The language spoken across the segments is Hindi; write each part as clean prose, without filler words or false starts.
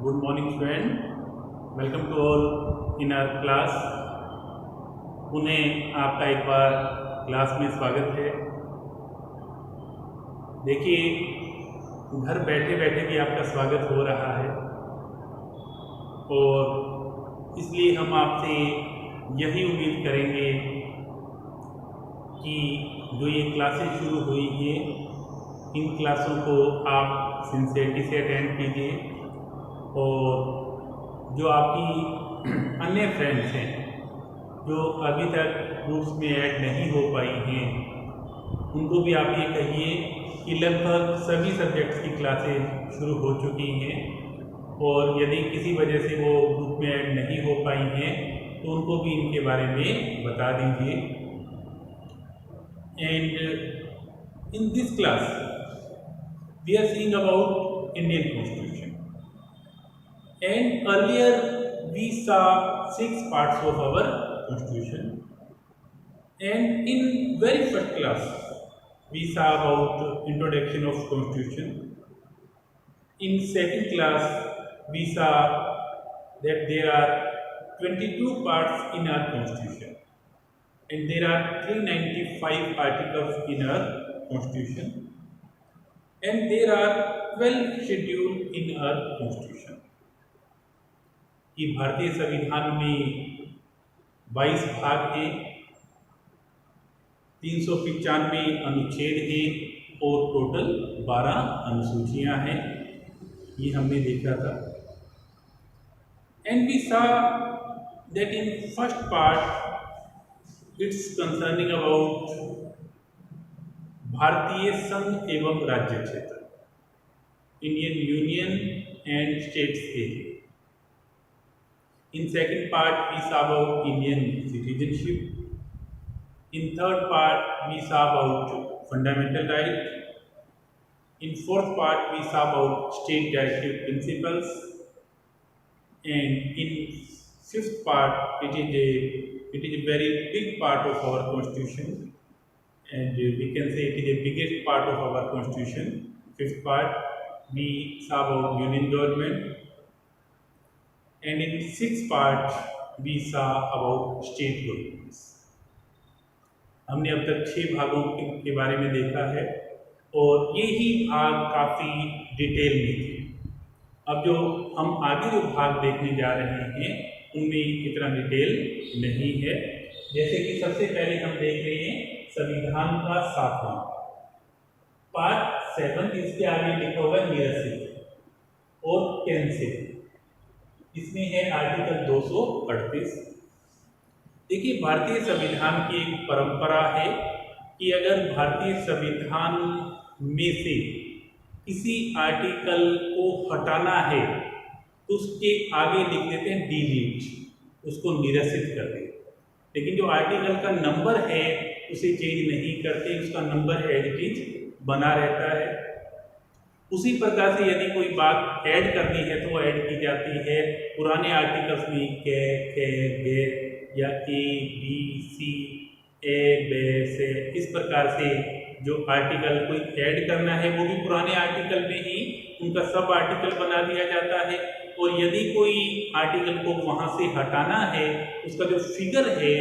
Good morning, student. Welcome to all in our class. पुनः आपका एक बार क्लास में स्वागत है। देखिए, घर बैठे बैठे भी आपका स्वागत हो रहा है और इसलिए हम आपसे यही उम्मीद करेंगे कि जो ये क्लासेस शुरू हुई हैं, इन क्लासों को आप सिंसियरिटी से अटेंड कीजिए और जो आपकी अन्य फ्रेंड्स हैं जो अभी तक ग्रुप्स में ऐड नहीं हो पाई हैं, उनको भी आप ये कहिए कि लगभग सभी सब्जेक्ट्स की क्लासेस शुरू हो चुकी हैं और यदि किसी वजह से वो ग्रुप में ऐड नहीं हो पाई हैं तो उनको भी इनके बारे में बता दीजिए। And in this class we are seeing about Indian constitution. And earlier we saw 6 parts of our constitution, and in very first class we saw about introduction of constitution. In second class we saw that there are 22 parts in our constitution and there are 395 articles in our constitution and there are 12 schedules in our constitution. कि भारतीय संविधान में 22 भाग हैं, 395 अनुच्छेद हैं और टोटल 12 अनुसूचियां हैं। ये हमने देखा था। And we saw that in first part it's concerning about भारतीय संघ एवं राज्य क्षेत्र, Indian union and states area. In second part we saw about Indian citizenship. In third part we saw about fundamental right. In fourth part we saw about state directive principles. And in fifth part it is a very big part of our constitution, and we can say it is the biggest part of our constitution. Fifth part we saw about union government. And in sixth part we saw about state governments. हमने अब तक 6 भागों के बारे में देखा है और ये ही भाग काफ़ी डिटेल में थे। अब जो हम आगे जो भाग देखने जा रहे हैं उनमें इतना डिटेल नहीं है। जैसे कि सबसे पहले हम देख रहे हैं संविधान का 7वां पार्ट 7, इसके आगे लिखा हुआ निरसित और कैंसिल। इसमें है आर्टिकल 238। देखिए, भारतीय संविधान की एक परंपरा है कि अगर भारतीय संविधान में से किसी आर्टिकल को हटाना है तो उसके आगे लिख देते हैं डिलीट, उसको निरसित कर देते। लेकिन जो आर्टिकल का नंबर है उसे चेंज नहीं करते, उसका नंबर एज इट इज बना रहता है। उसी प्रकार से यदि कोई बात ऐड करनी है तो वो ऐड की जाती है। पुराने आर्टिकल्स में के गे या ए बी सी ए बे से, इस प्रकार से जो आर्टिकल कोई ऐड करना है वो भी पुराने आर्टिकल में ही उनका सब आर्टिकल बना दिया जाता है। और यदि कोई आर्टिकल को वहाँ से हटाना है उसका जो फिगर है,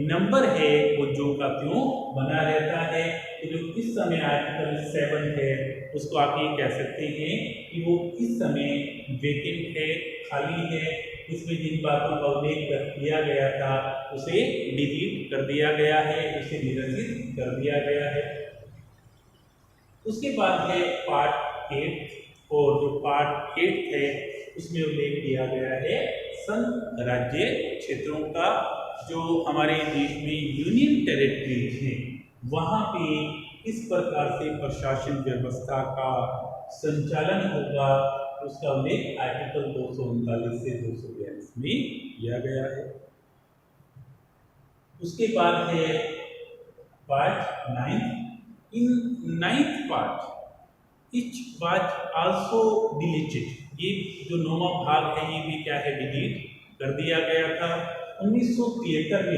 नंबर है, वो जो का त्यों बना रहता है। तो जो इस समय आर्टिकल 7 है उसको आप ये कह सकते हैं कि वो इस समय वेकेंट है, खाली है। इसमें जिन बातों का उल्लेख किया गया था उसे डिलीट कर दिया गया है, उसे निरसित कर दिया गया है। उसके बाद है पार्ट 8 और जो पार्ट 8 है उसमें उल्लेख किया गया है संघ राज्य क्षेत्रों का। जो हमारे देश में यूनियन टेरिटरीज हैं वहाँ पे इस प्रकार से प्रशासन व्यवस्था का संचालन होगा, उसका उल्लेख आर्टिकल 239 से 242 में किया गया है। उसके बाद है part 9। In 9th part etch was also deleted. ये जो 9वां भाग है ये भी क्या है, डिलीट कर दिया गया था। 1993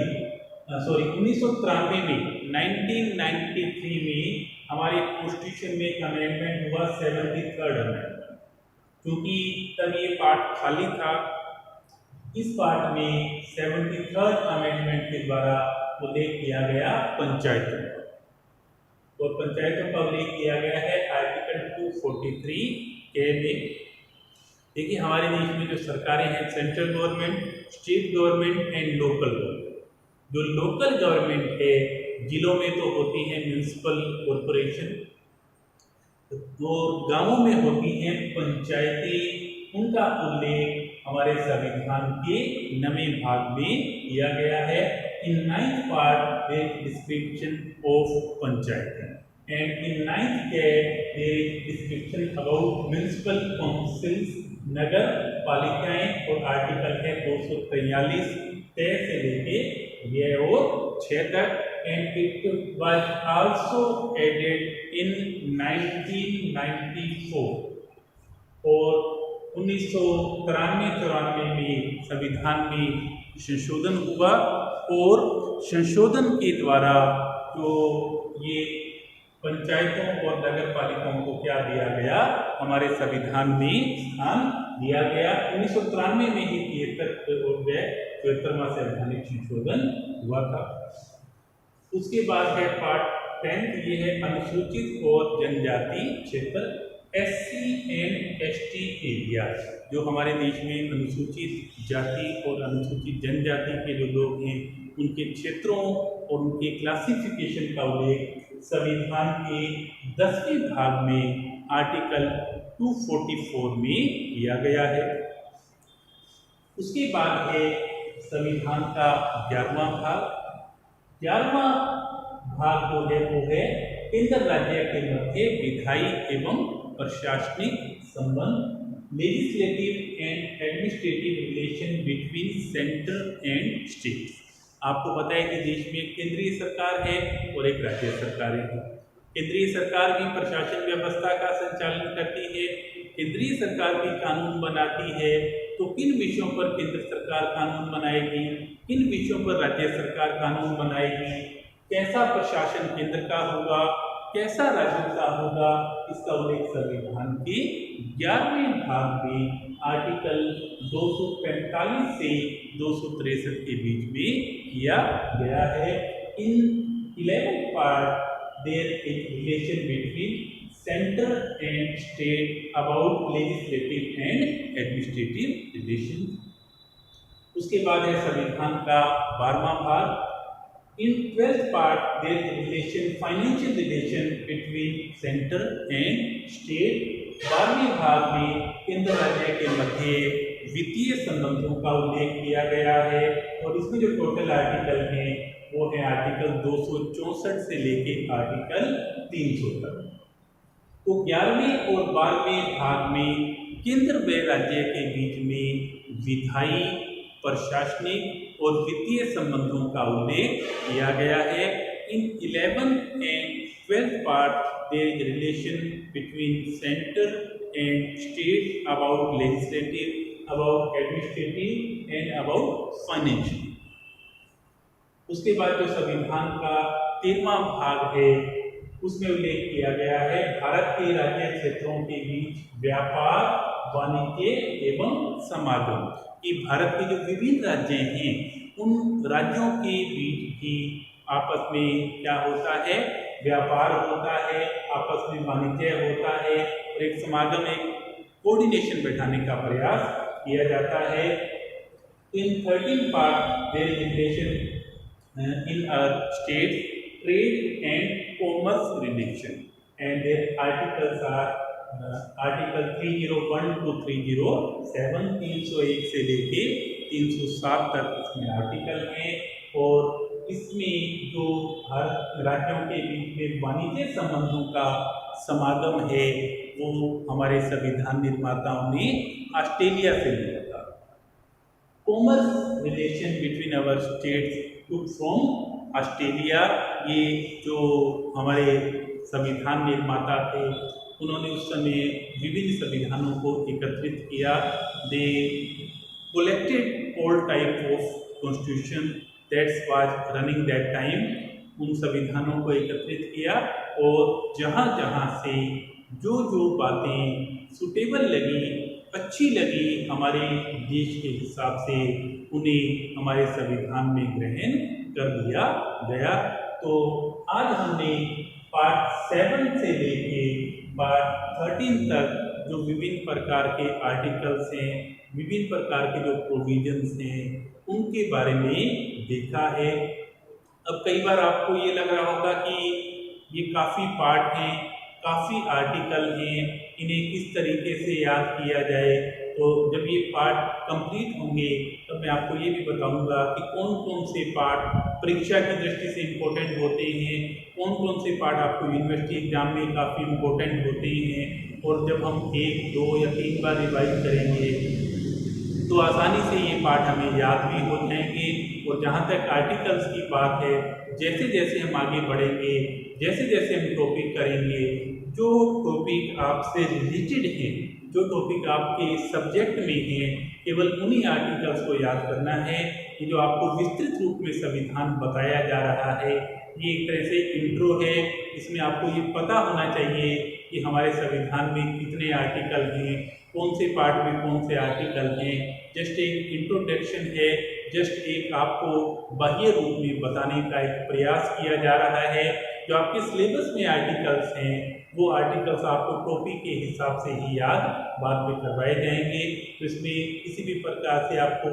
में 1993 में हमारे कॉन्स्टिट्यूशन में अमेंडमेंट हुआ, 73rd अमेंडमेंट। क्योंकि तब ये पार्ट खाली था। इस पार्ट में 73rd अमेंडमेंट के द्वारा उल्लेख किया गया पंचायतों का, और पंचायतों का उल्लेख किया गया है आर्टिकल 243 के में। देखिए हमारे देश में जो सरकारें हैं, central government, state government and local government. जो लोकल गवर्नमेंट है, जिलों में तो होती है म्यूनिसिपल कॉरपोरेशन, और गांवों में होती हैं पंचायतें। उनका उल्लेख हमारे संविधान के 9वें भाग में किया गया है। इन 9th part there is description of panchayat and in 9th there is description about municipal councils, नगर पालिकाएं, और आर्टिकल है 243 तय से लेके यह और 6 तक। And it was also added in 1994, और 1993-94 में संविधान में संशोधन हुआ, और संशोधन के द्वारा जो ये पंचायतों और नगर पालिकाओं को क्या दिया गया, हमारे संविधान में स्थान दिया गया। 1993 में ही 73वां संवैधानिक संशोधन हुआ था। उसके बाद है पार्ट 10, ये है अनुसूचित और जनजाति क्षेत्र, SC एंड ST एरिया। जो हमारे देश में अनुसूचित जाति और अनुसूचित जनजाति के जो लोग हैं, उनके क्षेत्रों और उनके क्लासिफिकेशन का उल्लेख संविधान के 10वें भाग में आर्टिकल 244 में किया गया है। उसके बाद है संविधान का 11वां भाग। 11वां भाग जो है वो है केंद्र राज्य के मध्य विधायी एवं प्रशासनिक संबंध, legislative and administrative relation between centre and state. आपको पता है कि देश में केंद्रीय सरकार है और एक राज्य सरकार है। केंद्रीय सरकार भी प्रशासन व्यवस्था का संचालन करती है। केंद्रीय सरकार भी कानून बनाती है, तो किन विषयों पर केंद्र सरकार कानून बनाएगी, किन विषयों पर राज्य सरकार कानून बनाएगी, कैसा प्रशासन केंद्र का होगा, कैसा राज्य का होगा, इसका उल्लेख संविधान के 11वें भाग में आर्टिकल 245 से 263 के बीच में किया गया है। इन 11th part there is relation between center and state about legislative and administrative relations। उसके बाद है संविधान का 12वां भाग। In 12th part there is relation, financial relation between center and state। 12वें भाग में केंद्र राज्य के मध्य वित्तीय संबंधों का उल्लेख किया गया है, और इसमें जो टोटल आर्टिकल हैं वो है आर्टिकल 264 से लेके आर्टिकल 300 तक। तो 11वें और 12वें भाग में केंद्र व राज्य के बीच में विधायी, प्रशासनिक और वित्तीय संबंधों का उल्लेख किया गया है। इन 11th and 12th part there is relation between center and state about legislative, about administrative and about financial। उसके बाद जो संविधान का 13वां भाग है, उसमें उल्लेख किया गया है भारत के राज्य क्षेत्रों के बीच व्यापार, वाणिज्य एवं समागम। कि भारत के जो विभिन्न राज्य हैं, उन राज्यों के बीच भी आपस में क्या होता है, व्यापार होता है, आपस में वाणिज्य होता है, और एक समागम, एक कोऑर्डिनेशन बैठाने का प्रयास किया जाता है। In 13 part there is relation in our state, trade and commerce relation, and their articles are article 301 to 307, 301 से लेके 307 तक इसमें आर्टिकल हैं। और इसमें जो हर राज्यों के बीच में वाणिज्य संबंधों का समागम है, वो हमारे संविधान निर्माताओं ने ऑस्ट्रेलिया से लिया था। Commerce relation between our states took from Australia. ये जो हमारे संविधान निर्माता थे, उन्होंने उस समय विभिन्न संविधानों को एकत्रित किया। They collected all type of constitution that's was running that time. उन संविधानों को एकत्रित किया, और जहाँ जहाँ से जो जो बातें सुटेबल लगी, अच्छी लगी हमारे देश के हिसाब से, उन्हें हमारे संविधान में ग्रहण कर लिया गया। तो आज हमने पार्ट 7 से लेके पार्ट 13 तक जो विभिन्न प्रकार के आर्टिकल्स हैं, विभिन्न प्रकार के जो प्रोविजंस हैं, उनके बारे में देखा है। अब कई बार आपको ये लग रहा होगा कि ये काफ़ी पार्ट हैं, काफ़ी आर्टिकल हैं, इन्हें किस तरीके से याद किया जाए। तो जब ये पार्ट कंप्लीट होंगे तब मैं आपको ये भी बताऊंगा कि कौन कौन से पार्ट परीक्षा की दृष्टि से इम्पोर्टेंट होते हैं, कौन कौन से पार्ट आपको यूनिवर्सिटी एग्जाम में काफ़ी इम्पोर्टेंट होते हैं। और जब हम 1, 2 या 3 बार रिवाइज करेंगे तो आसानी से ये पार्ट हमें याद भी हो जाएंगे। और जहाँ तक आर्टिकल्स की बात है, जैसे जैसे हम आगे बढ़ेंगे, जैसे जैसे हम टॉपिक करेंगे, जो टॉपिक आपसे रिलेटेड है, जो टॉपिक आपके सब्जेक्ट में है, केवल उन्हीं आर्टिकल्स को याद करना है। ये जो आपको विस्तृत रूप में संविधान बताया जा रहा है, ये एक तरह से इंट्रो है। इसमें आपको ये पता होना चाहिए कि हमारे संविधान में कितने आर्टिकल हैं, कौन से पार्ट में कौन से आर्टिकल हैं। जस्ट एक इंट्रोडक्शन है, जस्ट एक आपको बाह्य रूप में बताने का एक प्रयास किया जा रहा है। जो आपके सिलेबस में आर्टिकल्स हैं, वो आर्टिकल्स आपको टॉपिक के हिसाब से ही याद बाद में करवाए जाएंगे। तो इसमें किसी भी प्रकार से आपको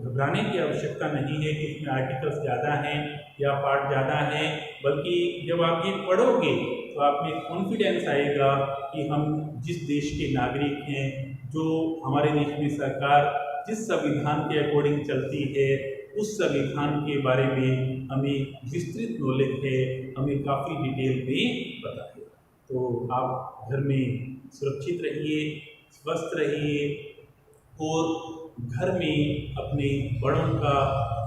घबराने की आवश्यकता नहीं है कि इसमें आर्टिकल्स ज़्यादा हैं या पार्ट ज़्यादा हैं, बल्कि जब आप ये पढ़ोगे तो आप में कॉन्फिडेंस आएगा कि हम जिस देश के नागरिक हैं, जो हमारे देश में सरकार जिस संविधान के अकॉर्डिंग चलती है, उस संविधान के बारे में हमें विस्तृत नॉलेज है, हमें काफ़ी डिटेल में पता है। तो आप घर में सुरक्षित रहिए, स्वस्थ रहिए और घर में अपने बड़ों का,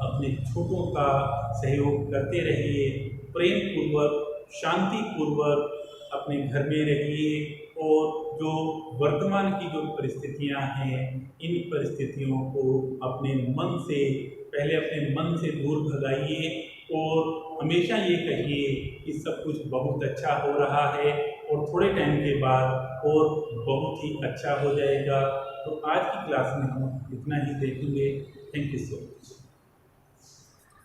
अपने छोटों का सहयोग करते रहिए। प्रेम पूर्वक, शांति पूर्वक अपने घर में रहिए और जो वर्तमान की जो परिस्थितियां हैं, इन परिस्थितियों को अपने मन से, पहले अपने मन से दूर भगाइए और हमेशा ये कहिए कि सब कुछ बहुत अच्छा हो रहा है और थोड़े टाइम के बाद और बहुत ही अच्छा हो जाएगा। तो आज की क्लास में हम इतना ही देखेंगे। Thank you so much.